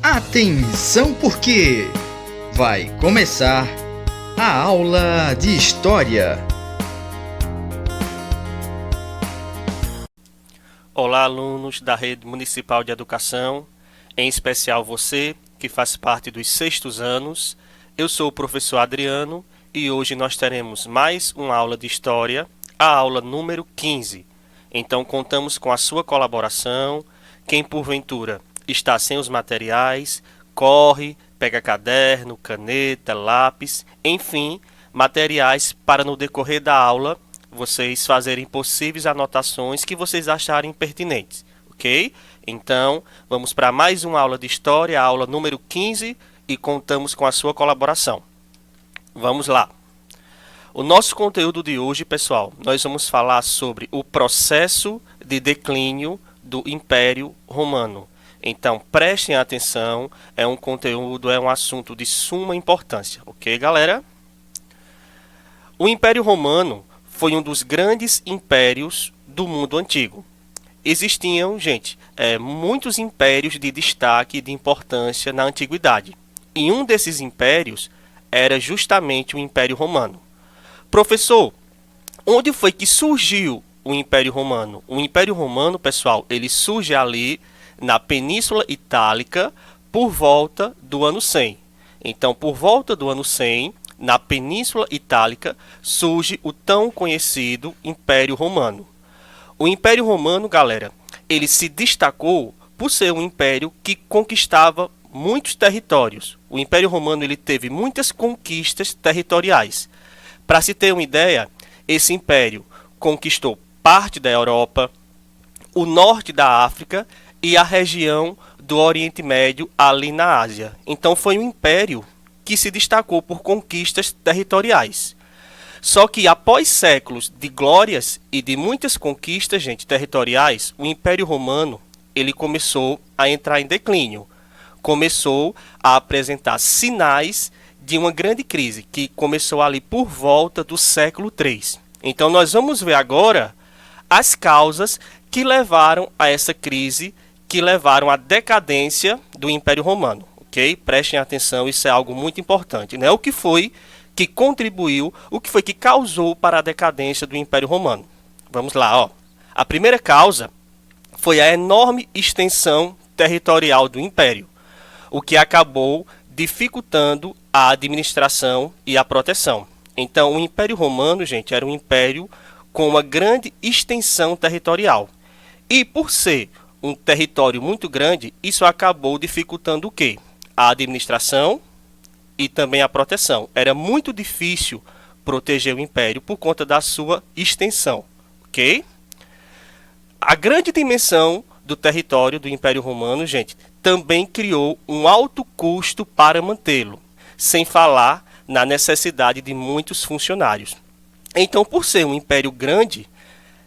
Atenção porque vai começar a aula de História. Olá, alunos da Rede Municipal de Educação, em especial você que faz parte dos sextos anos. Eu sou o professor Adriano e hoje nós teremos mais uma aula de História, a aula número 15. Então contamos com a sua colaboração. Quem porventura está sem os materiais, corre, pega caderno, caneta, lápis, enfim, materiais para no decorrer da aula vocês fazerem possíveis anotações que vocês acharem pertinentes, ok? Então, vamos para mais uma aula de História, a aula número 15, e contamos com a sua colaboração. Vamos lá! O nosso conteúdo de hoje, pessoal, nós vamos falar sobre o processo de declínio do Império Romano. Então, prestem atenção, é um conteúdo, é um assunto de suma importância, ok, galera? O Império Romano foi um dos grandes impérios do mundo antigo. Existiam, gente, muitos impérios de destaque e de importância na antiguidade. E um desses impérios era justamente o Império Romano. Professor, onde foi que surgiu o Império Romano? O Império Romano, pessoal, ele surge ali na Península Itálica por volta do ano 100. Então, por volta do ano 100, na Península Itálica, surge o tão conhecido Império Romano. O Império Romano, galera, ele se destacou por ser um império que conquistava muitos territórios. O Império Romano ele teve muitas conquistas territoriais. Para se ter uma ideia, esse império conquistou parte da Europa, o norte da África e a região do Oriente Médio ali na Ásia. Então foi um império que se destacou por conquistas territoriais. Só que após séculos de glórias e de muitas conquistas, gente, territoriais, o Império Romano ele começou a entrar em declínio. Começou a apresentar sinais de uma grande crise que começou ali por volta do século III. Então nós vamos ver agora as causas que levaram a essa crise, que levaram à decadência do Império Romano. Ok? Prestem atenção, isso é algo muito importante, né? O que foi que contribuiu, o que foi que causou para a decadência do Império Romano? Vamos lá, ó. A primeira causa foi a enorme extensão territorial do Império, o que acabou dificultando a administração e a proteção. Então, o Império Romano, gente, era um império com uma grande extensão territorial. E por ser um território muito grande, isso acabou dificultando o quê? A administração e também a proteção. Era muito difícil proteger o império por conta da sua extensão, ok? A grande dimensão do território do Império Romano, gente, também criou um alto custo para mantê-lo, sem falar na necessidade de muitos funcionários. Então, por ser um império grande,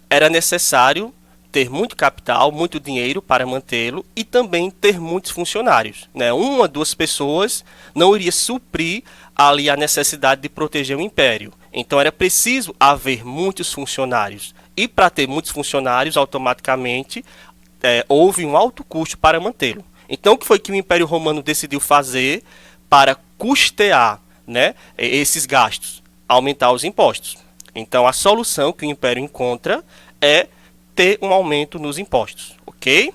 era necessário ter muito capital, muito dinheiro para mantê-lo e também ter muitos funcionários, né? Uma, duas pessoas não iria suprir ali a necessidade de proteger o império. Então era preciso haver muitos funcionários. E para ter muitos funcionários, automaticamente houve um alto custo para mantê-lo. Então o que foi que o Império Romano decidiu fazer para custear, né, esses gastos? Aumentar os impostos. Então a solução que o Império encontra é ter um aumento nos impostos, ok?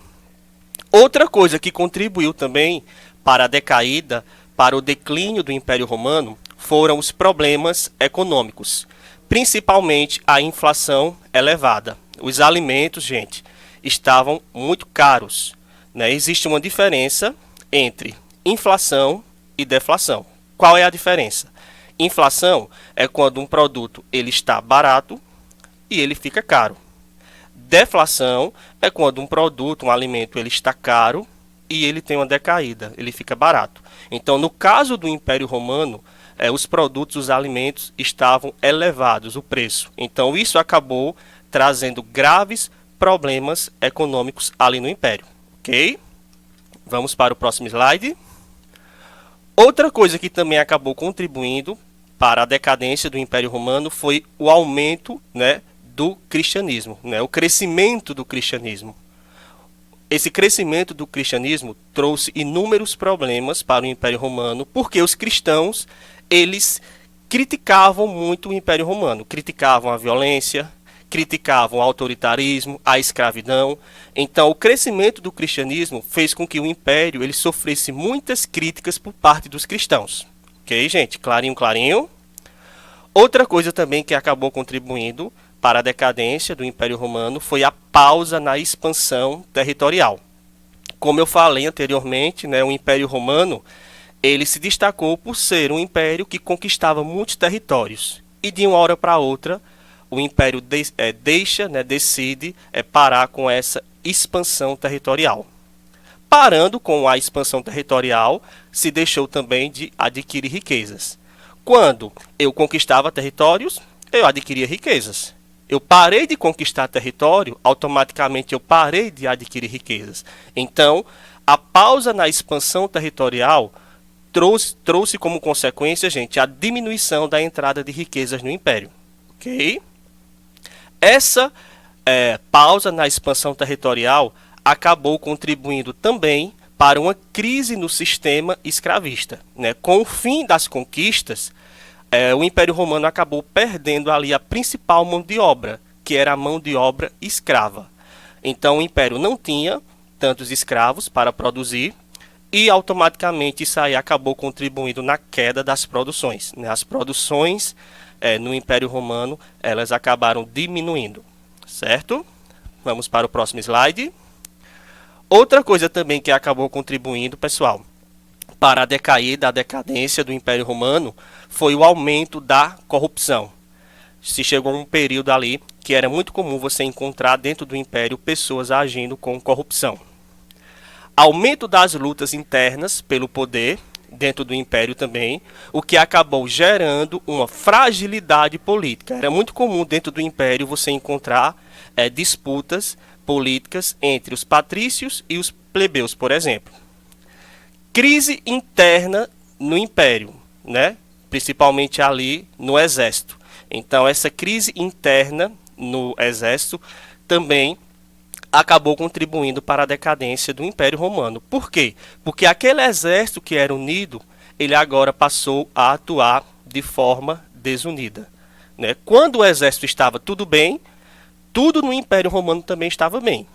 Outra coisa que contribuiu também para a decaída, para o declínio do Império Romano, foram os problemas econômicos, principalmente a inflação elevada. Os alimentos, gente, estavam muito caros, né? Existe uma diferença entre inflação e deflação. Qual é a diferença? Inflação é quando um produto ele está barato e ele fica caro. Deflação é quando um produto, um alimento, ele está caro e ele tem uma decaída, ele fica barato. Então, no caso do Império Romano, os produtos, os alimentos estavam elevados, o preço. Então, isso acabou trazendo graves problemas econômicos ali no Império. Ok? Vamos para o próximo slide. Outra coisa que também acabou contribuindo para a decadência do Império Romano foi o aumento, né, do cristianismo, né, o crescimento do cristianismo. esse crescimento do cristianismo trouxe inúmeros problemas para o Império Romano, porque os cristãos, eles criticavam muito o Império Romano, criticavam a violência, criticavam o autoritarismo, a escravidão. Então, o crescimento do cristianismo fez com que o Império ele sofresse muitas críticas por parte dos cristãos. Ok, gente? Clarinho, clarinho. Outra coisa também que acabou contribuindo para a decadência do Império Romano foi a pausa na expansão territorial. Como eu falei anteriormente, né, o Império Romano ele se destacou por ser um império que conquistava muitos territórios. E de uma hora para outra, o império decide parar com essa expansão territorial. Parando com a expansão territorial, se deixou também de adquirir riquezas. Quando eu conquistava territórios, eu adquiria riquezas. Eu parei de conquistar território, automaticamente eu parei de adquirir riquezas. Então, a pausa na expansão territorial trouxe como consequência, gente, a diminuição da entrada de riquezas no império. Ok? Essa pausa na expansão territorial acabou contribuindo também para uma crise no sistema escravista. Né? Com o fim das conquistas, o Império Romano acabou perdendo ali a principal mão de obra, que era a mão de obra escrava. Então o Império não tinha tantos escravos para produzir e automaticamente isso aí acabou contribuindo na queda das produções. Né? As produções no Império Romano elas acabaram diminuindo, certo? Vamos para o próximo slide. Outra coisa também que acabou contribuindo, pessoal, para a decadência do Império Romano foi o aumento da corrupção. Se chegou um período ali que era muito comum você encontrar dentro do Império pessoas agindo com corrupção. Aumento das lutas internas pelo poder dentro do Império também, o que acabou gerando uma fragilidade política. Era muito comum dentro do Império você encontrar disputas políticas entre os patrícios e os plebeus, por exemplo. Crise interna no Império, né? Principalmente ali no Exército. Então, essa crise interna no Exército também acabou contribuindo para a decadência do Império Romano. Por quê? Porque aquele exército que era unido, ele agora passou a atuar de forma desunida. Né? Quando o exército estava tudo bem, tudo no Império Romano também estava bem.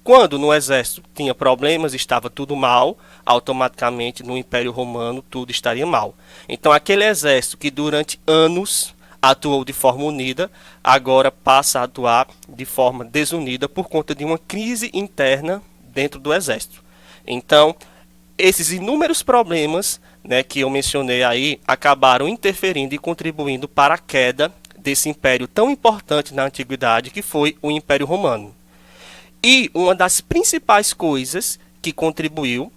Quando no exército tinha problemas, estava tudo mal, automaticamente no Império Romano tudo estaria mal. Então aquele exército que durante anos atuou de forma unida, agora passa a atuar de forma desunida por conta de uma crise interna dentro do exército. Então, esses inúmeros problemas, né, que eu mencionei aí, acabaram interferindo e contribuindo para a queda desse império tão importante na antiguidade que foi o Império Romano. E uma das principais coisas que contribuiu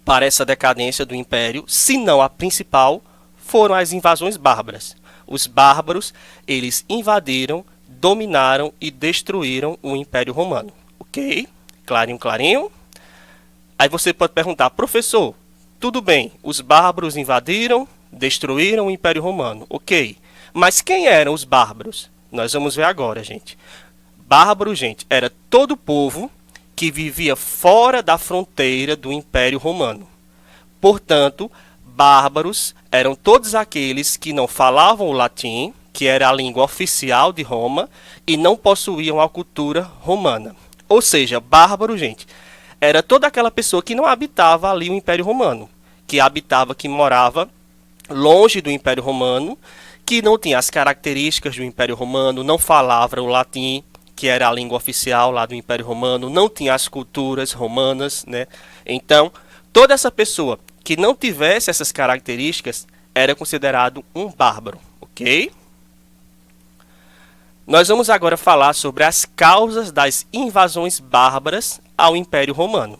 para essa decadência do império, se não a principal, foram as invasões bárbaras. Os bárbaros, eles invadiram, dominaram e destruíram o Império Romano. Ok? Clarinho, clarinho. Aí você pode perguntar, professor, tudo bem, os bárbaros invadiram, destruíram o Império Romano. Ok, mas quem eram os bárbaros? Nós vamos ver agora, gente. Bárbaro, gente, era todo povo que vivia fora da fronteira do Império Romano. Portanto, bárbaros eram todos aqueles que não falavam o latim, que era a língua oficial de Roma, e não possuíam a cultura romana. Ou seja, bárbaro, gente, era toda aquela pessoa que não habitava ali o Império Romano, que morava longe do Império Romano, que não tinha as características do Império Romano, não falava o latim, que era a língua oficial lá do Império Romano, não tinha as culturas romanas, né? Então, toda essa pessoa que não tivesse essas características era considerado um bárbaro, ok? Nós vamos agora falar sobre as causas das invasões bárbaras ao Império Romano.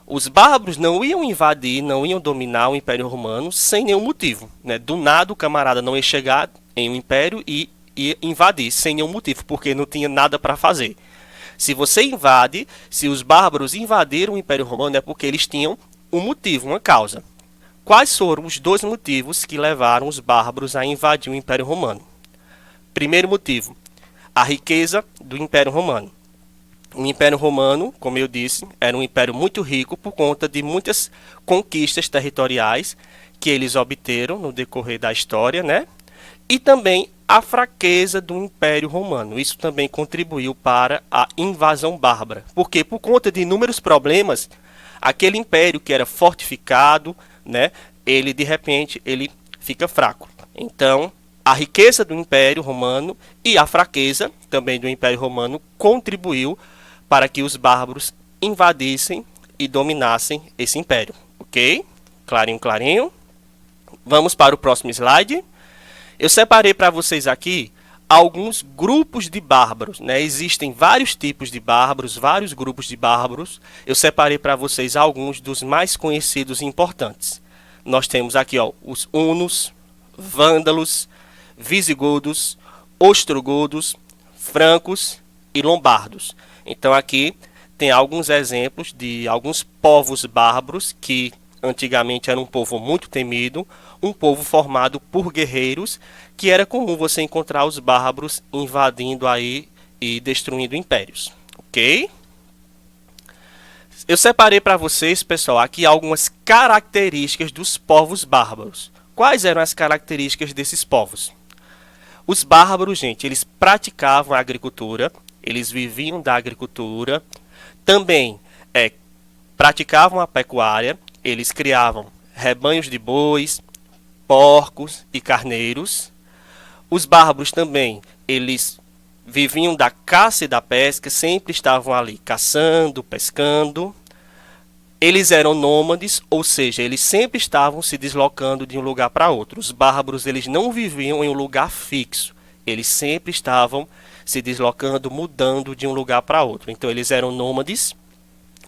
Os bárbaros não iam invadir, não iam dominar o Império Romano sem nenhum motivo, né? Do nada o camarada não ia chegar em um império e ia invadir sem nenhum motivo, porque não tinha nada para fazer. Se você invade, se os bárbaros invadiram o Império Romano é porque eles tinham um motivo, uma causa. Quais foram os dois motivos que levaram os bárbaros a invadir o Império Romano? Primeiro motivo, a riqueza do Império Romano. O Império Romano, como eu disse, era um império muito rico por conta de muitas conquistas territoriais que eles obteram no decorrer da história, né? E também a fraqueza do Império Romano. Isso também contribuiu para a invasão bárbara, porque por conta de inúmeros problemas, aquele império que era fortificado, né, ele de repente ele fica fraco. Então, a riqueza do Império Romano e a fraqueza também do Império Romano contribuiu para que os bárbaros invadissem e dominassem esse império. Ok? Clarinho, clarinho. Vamos para o próximo slide. Eu separei para vocês aqui alguns grupos de bárbaros, né? Existem vários tipos de bárbaros, vários grupos de bárbaros. Eu separei para vocês alguns dos mais conhecidos e importantes. Nós temos aqui, ó, os hunos, vândalos, visigodos, ostrogodos, francos e lombardos. Então aqui tem alguns exemplos de alguns povos bárbaros que antigamente era um povo muito temido, um povo formado por guerreiros, que era comum você encontrar os bárbaros invadindo aí e destruindo impérios, ok? Eu separei para vocês, pessoal, aqui algumas características dos povos bárbaros. Quais eram as características desses povos? Os bárbaros, gente, eles praticavam a agricultura, eles viviam da agricultura, também praticavam a pecuária, eles criavam rebanhos de bois, porcos e carneiros. Os bárbaros também, eles viviam da caça e da pesca, sempre estavam ali caçando, pescando. Eles eram nômades, ou seja, eles sempre estavam se deslocando de um lugar para outro. Os bárbaros, eles não viviam em um lugar fixo. Eles sempre estavam se deslocando, mudando de um lugar para outro. Então, eles eram nômades.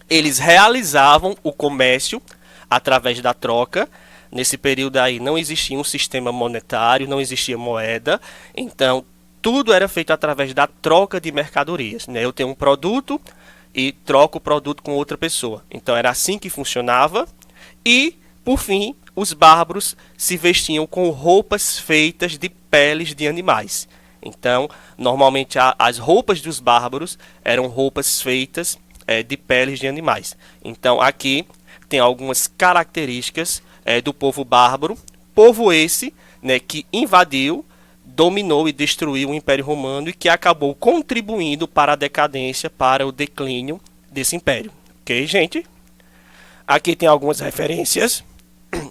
Eles realizavam o comércio através da troca. Nesse período aí não existia um sistema monetário, não existia moeda. Então, tudo era feito através da troca de mercadorias, né? Eu tenho um produto e troco o produto com outra pessoa. Então, era assim que funcionava. E, por fim, os bárbaros se vestiam com roupas feitas de peles de animais. Então, normalmente, as roupas dos bárbaros eram roupas feitas de peles de animais. Então, aqui tem algumas características do povo bárbaro. Povo esse, né, que invadiu, dominou e destruiu o Império Romano e que acabou contribuindo para a decadência, para o declínio desse império. Ok, gente? Aqui tem algumas referências,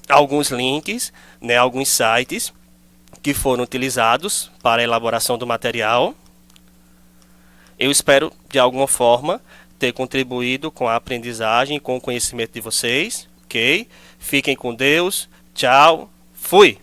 alguns links, né, alguns sites que foram utilizados para a elaboração do material. Eu espero, de alguma forma, ter contribuído com a aprendizagem, com o conhecimento de vocês. Ok? Fiquem com Deus. Tchau. Fui!